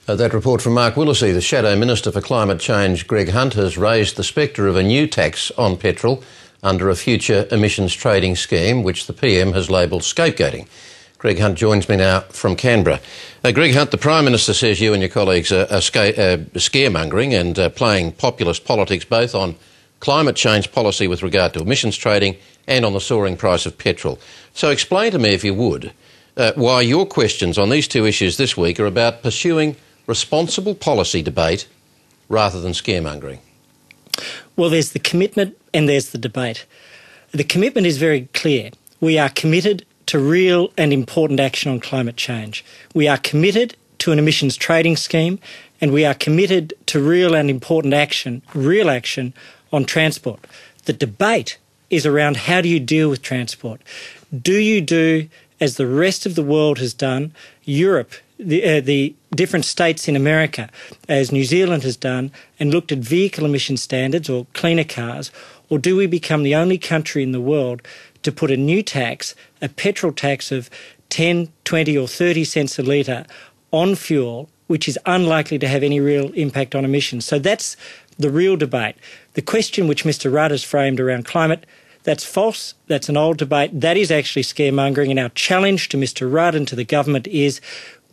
That report from Mark Willesee. The Shadow Minister for Climate Change, Greg Hunt, has raised the spectre of a new tax on petrol under a future emissions trading scheme, which the PM has labelled scapegoating. Greg Hunt joins me now from Canberra. Greg Hunt, the Prime Minister says you and your colleagues are scaremongering and playing populist politics both on climate change policy with regard to emissions trading and on the soaring price of petrol. So explain to me, if you would, why your questions on these two issues this week are about pursuing responsible policy debate rather than scaremongering. Well, there's the commitment and there's the debate. The commitment is very clear. We are committed to real and important action on climate change. We are committed to an emissions trading scheme, and we are committed to real and important action, real action on transport. The debate is around how do you deal with transport. Do you do as the rest of the world has done, Europe, the different states in America, as New Zealand has done, and looked at vehicle emission standards or cleaner cars, or do we become the only country in the world to put a new tax, a petrol tax of 10, 20 or 30 cents a litre on fuel, which is unlikely to have any real impact on emissions? So that's the real debate. The question which Mr Rudd has framed around climate, that's false, that's an old debate, that is actually scaremongering, and our challenge to Mr Rudd and to the government is,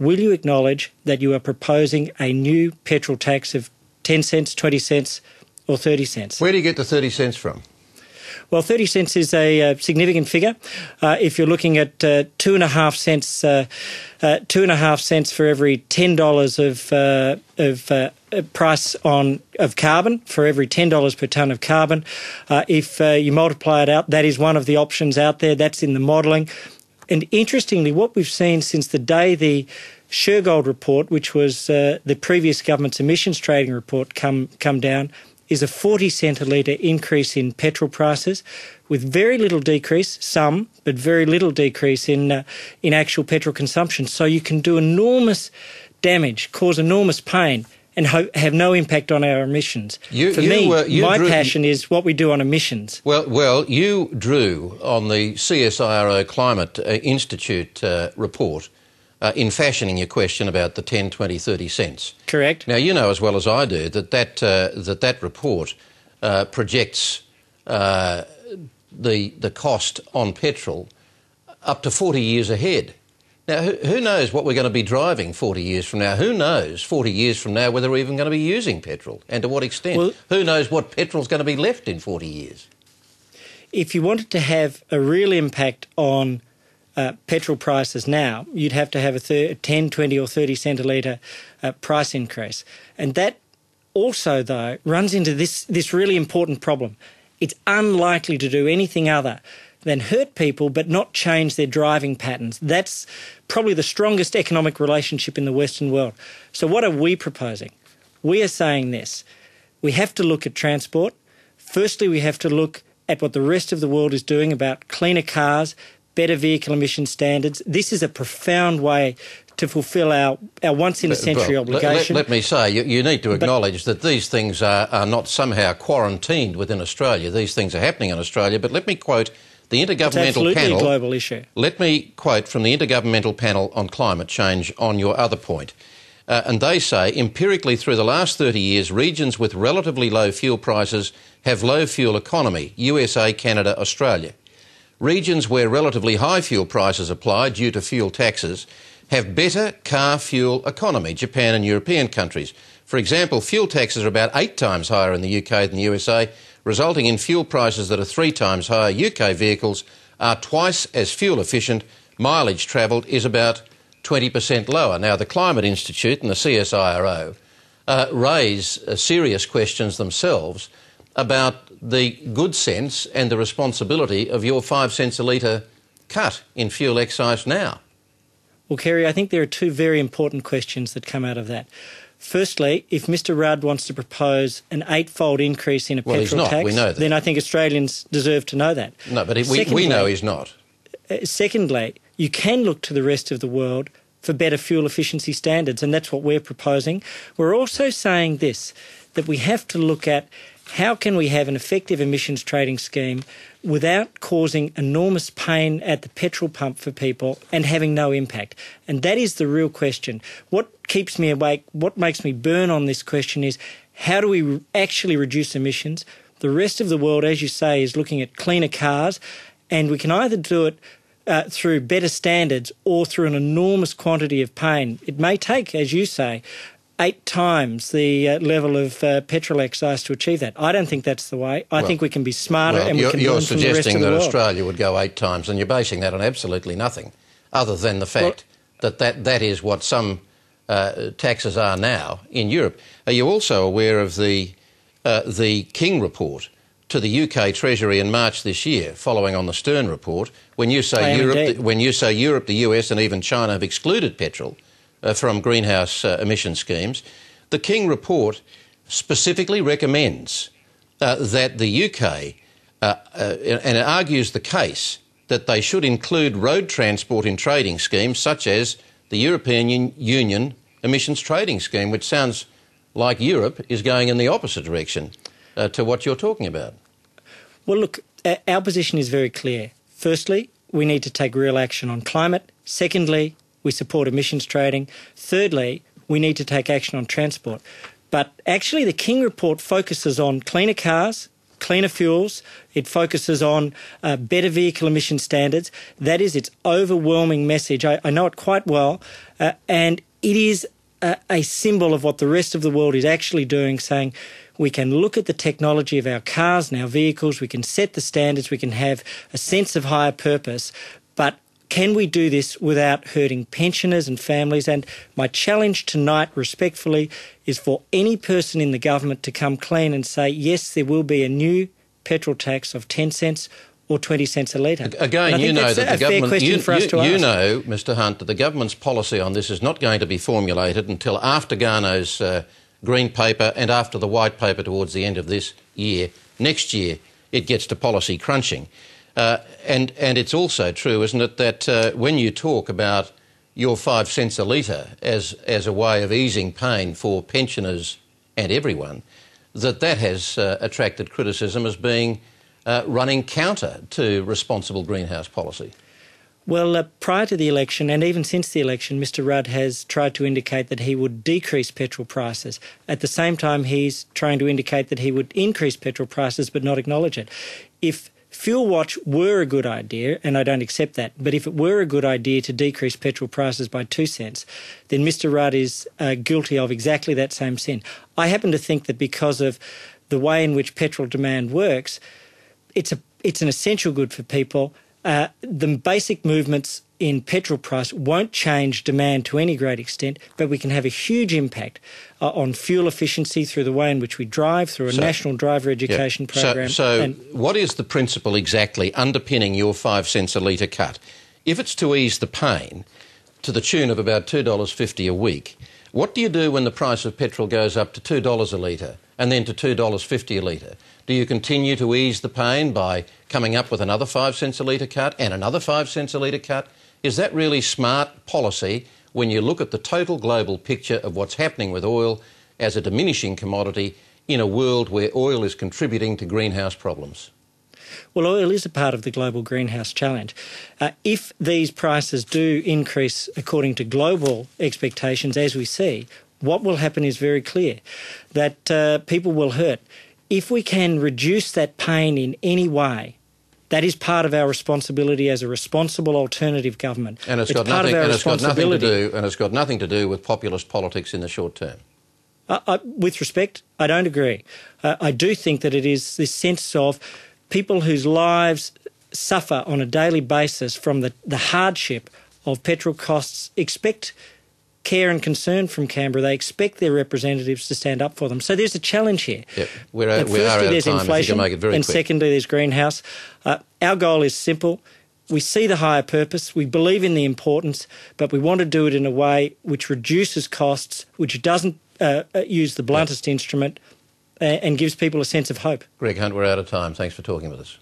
will you acknowledge that you are proposing a new petrol tax of 10 cents, 20 cents or 30 cents? Where do you get the 30 cents from? Well, 30 cents is a significant figure. If you're looking at 2.5 cents, 2.5 cents for every $10 of price of carbon, for every $10 per tonne of carbon. If you multiply it out, that is one of the options out there. That's in the modelling. And interestingly, what we've seen since the day the Shergold report, which was the previous government's emissions trading report, come down, is a 40 cent a litre increase in petrol prices, with very little decrease, some, but very little decrease in actual petrol consumption. So you can do enormous damage, cause enormous pain, and have no impact on our emissions. My passion is what we do on emissions. Well, you drew on the CSIRO Climate Institute report in fashioning your question about the 10, 20, 30 cents. Correct. Now, you know as well as I do that report projects the cost on petrol up to 40 years ahead. Now, who knows what we're going to be driving 40 years from now? Who knows 40 years from now whether we're even going to be using petrol and to what extent? Well, who knows what petrol's going to be left in 40 years? If you wanted to have a real impact on petrol prices now, you'd have to have a 10, 20 or 30 cent a litre price increase. And that also, though, runs into this really important problem. It's unlikely to do anything other than hurt people but not change their driving patterns. That's probably the strongest economic relationship in the Western world. So what are we proposing? We are saying this. We have to look at transport. Firstly, we have to look at what the rest of the world is doing about cleaner cars, better vehicle emission standards. This is a profound way to fulfil our once-in-a-century obligation. Let me say, you need to acknowledge that these things are not somehow quarantined within Australia. These things are happening in Australia. But let me quote the Intergovernmental Panel. It's absolutely a global issue. Let me quote from the Intergovernmental Panel on Climate Change on your other point. And they say, empirically through the last 30 years, regions with relatively low fuel prices have low fuel economy, USA, Canada, Australia. Regions where relatively high fuel prices apply due to fuel taxes have better car fuel economy, Japan and European countries. For example, fuel taxes are about 8 times higher in the UK than the USA, resulting in fuel prices that are 3 times higher. UK vehicles are twice as fuel efficient. Mileage travelled is about 20% lower. Now, the Climate Institute and the CSIRO raise serious questions themselves about the good sense and the responsibility of your 5 cents a litre cut in fuel excise now. Well, Kerry, I think there are two very important questions that come out of that. Firstly, if Mr Rudd wants to propose an 8-fold increase in a petrol tax, we know that. Then I think Australians deserve to know that. No, but we know he's not. Secondly, you can look to the rest of the world for better fuel efficiency standards, and that's what we're proposing. We're also saying this, that we have to look at how can we have an effective emissions trading scheme without causing enormous pain at the petrol pump for people and having no impact? And that is the real question. What keeps me awake, what makes me burn on this question is, how do we actually reduce emissions? The rest of the world, as you say, is looking at cleaner cars, and we can either do it through better standards or through an enormous quantity of pain. It may take, as you say, 8 times the level of petrol excise to achieve that. I don't think that's the way. I think we can be smarter and we can learn from the rest of the world. You're suggesting that Australia would go 8 times, and you're basing that on absolutely nothing other than the fact that is what some taxes are now in Europe. Are you also aware of the King report to the UK Treasury in March this year, following on the Stern report, when you say Europe, the US and even China have excluded petrol from greenhouse emission schemes? The King report specifically recommends that the UK, and it argues the case that they should include road transport in trading schemes such as the European Union emissions trading scheme, which sounds like Europe is going in the opposite direction to what you're talking about. Well, look, our position is very clear. Firstly, we need to take real action on climate. Secondly, we support emissions trading. Thirdly, we need to take action on transport. But actually the King report focuses on cleaner cars, cleaner fuels. It focuses on better vehicle emission standards. That is its overwhelming message. I know it quite well. And it is a symbol of what the rest of the world is actually doing, saying we can look at the technology of our cars and our vehicles, we can set the standards, we can have a sense of higher purpose, but can we do this without hurting pensioners and families? And my challenge tonight, respectfully, is for any person in the government to come clean and say, yes, there will be a new petrol tax of 10 cents or 20 cents a litre. Again, you know that the government, you know, Mr Hunt, that the government's policy on this is not going to be formulated until after Garneau's Green Paper and after the White Paper towards the end of this year. Next year, it gets to policy crunching. And it's also true, isn't it, that when you talk about your 5 cents a litre as a way of easing pain for pensioners and everyone, that has attracted criticism as being running counter to responsible greenhouse policy. Well, prior to the election and even since the election, Mr Rudd has tried to indicate that he would decrease petrol prices. At the same time, he's trying to indicate that he would increase petrol prices but not acknowledge it. If Fuel Watch were a good idea, and I don't accept that, but if it were a good idea to decrease petrol prices by 2 cents, then Mr Rudd is guilty of exactly that same sin. I happen to think that because of the way in which petrol demand works, it's an essential good for people. The basic movements in petrol price won't change demand to any great extent, but we can have a huge impact on fuel efficiency through the way in which we drive, through a national driver education program. So what is the principle exactly underpinning your 5 cents a litre cut? If it's to ease the pain to the tune of about $2.50 a week, what do you do when the price of petrol goes up to $2 a litre and then to $2.50 a litre? Do you continue to ease the pain by coming up with another 5 cents a litre cut and another 5 cents a litre cut? Is that really smart policy when you look at the total global picture of what's happening with oil as a diminishing commodity in a world where oil is contributing to greenhouse problems? Well, oil is a part of the global greenhouse challenge. If these prices do increase according to global expectations, as we see, what will happen is very clear, that people will hurt. If we can reduce that pain in any way, that is part of our responsibility as a responsible alternative government. And it's got nothing to do with populist politics in the short term. With respect, I don't agree. I do think that it is this sense of people whose lives suffer on a daily basis from the hardship of petrol costs expect care and concern from Canberra. They expect their representatives to stand up for them. So there's a challenge here. Yep. We are out of time. There's inflation, if you can make it very quick. Secondly, there's greenhouse. Our goal is simple. We see the higher purpose. We believe in the importance, but we want to do it in a way which reduces costs, which doesn't use the bluntest instrument, and gives people a sense of hope. Greg Hunt, we're out of time. Thanks for talking with us.